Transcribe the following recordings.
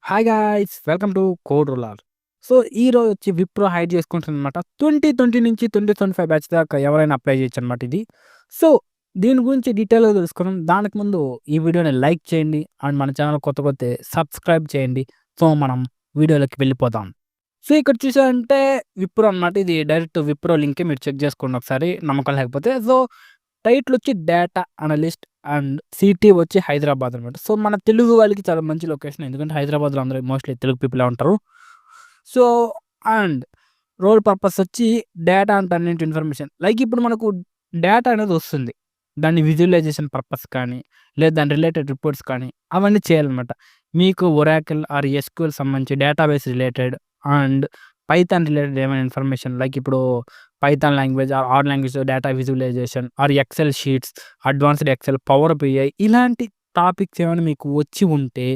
Hi guys! Welcome to Code Ruler. So, ఈరోజు వచ్చి Wipro hire చేసుకుంటుందనమాట. 2020 నుంచి 2025 బ్యాచ్ దాకా ఎవరైనా అప్లై చేయొచ్చనమాట ఇది. సో, దీని గురించి డీటెయిల్‌గా తెలుసుకుందాం. దానికి ముందు ఈ వీడియోని లైక్ చేయండి. అండ్ మన ఛానల్ కొత్త సబ్స్క్రైబ్ చేయండి. సో, మనం వీడియోలోకి వెళ్ళిపోదాం. సో, ఇక్కడ చూసారంటే విప్రో అనమాట. ఇది డైరెక్ట్ విప్రో లింకే మీరు చెక్ చేసుకోండి ఒకసారి నమ్మకం లేకపోతే. సో, టైటిల్ వచ్చి డేటా అనలిస్ట్ అండ్ సిటీ వచ్చి హైదరాబాద్ అనమాట. సో, మన తెలుగు వాళ్ళకి చాలా మంచి లొకేషన్. ఎందుకంటే హైదరాబాద్‌లో అందరూ మోస్ట్‌లీ తెలుగు పీపులే ఉంటారు. సో, అండ్ రోల్ పర్పస్ వచ్చి data and turning information. Like ఇప్పుడు మనకు డేటా అనేది వస్తుంది. దాన్ని విజువలైజేషన్ పర్పస్ కానీ, లేదా దాని రిలేటెడ్ రిపోర్ట్స్ కానీ అవన్నీ చేయాలనమాట. మీకు ఒరాకిల్ ఆర్ ఎస్‌క్యూఎల్ సంబంధించి database related and Python related ఏమైనా ఇన్ఫర్మేషన్ లైక్ ఇప్పుడు Python language or R language data visualization or Excel sheets, advanced Excel, Power BI ఇలాంటి టాపిక్స్ ఏమైనా మీకు వచ్చి ఉంటే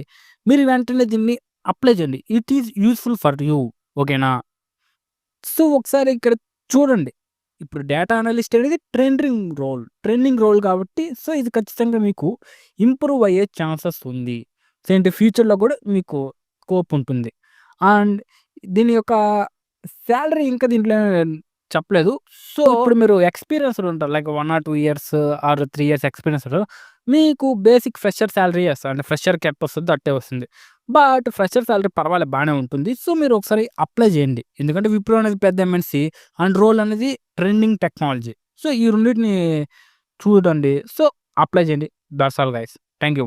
మీరు వెంటనే దీన్ని అప్లై చేయండి. It is useful for you. ఓకేనా? సో, ఒకసారి ఇక్కడ చూడండి. ఇప్పుడు డేటా అనలిస్ట్ అనేది ట్రెండింగ్ రోల్ కాబట్టి సో, ఇది ఖచ్చితంగా మీకు ఇంప్రూవ్ అయ్యే ఛాన్సెస్ ఉంది. సో, ఏంటి ఫ్యూచర్‌లో కూడా మీకు స్కోప్ ఉంటుంది. అండ్ దీని యొక్క సాలరీ ఇంకా దీంట్లో చెప్పలేదు. సో, ఇప్పుడు మీరు ఎక్స్‌పీరియన్స్‌డ్ ఉంటారు. Like 1 or 2 years or 3 years experienced మీకు బేసిక్ ఫ్రెషర్ సాలరీ వస్తది. అంటే ఫ్రెషర్ కెప్ వస్తది. అట్టే వస్తుంది. బట్ ఫ్రెషర్ సాలరీ పర్వాలేదు బానే ఉంటుంది. సో, మీరు ఒకసారి అప్లై చేయండి. ఎందుకంటే విప్రో అనేది పెద్ద ఎంఎన్‌సి అండ్ రోల్ అనేది ట్రెండింగ్ టెక్నాలజీ. సో, ఈ రెండిటిని చూడండి. సో, అప్లై చేయండి. That's all guys. Thank you.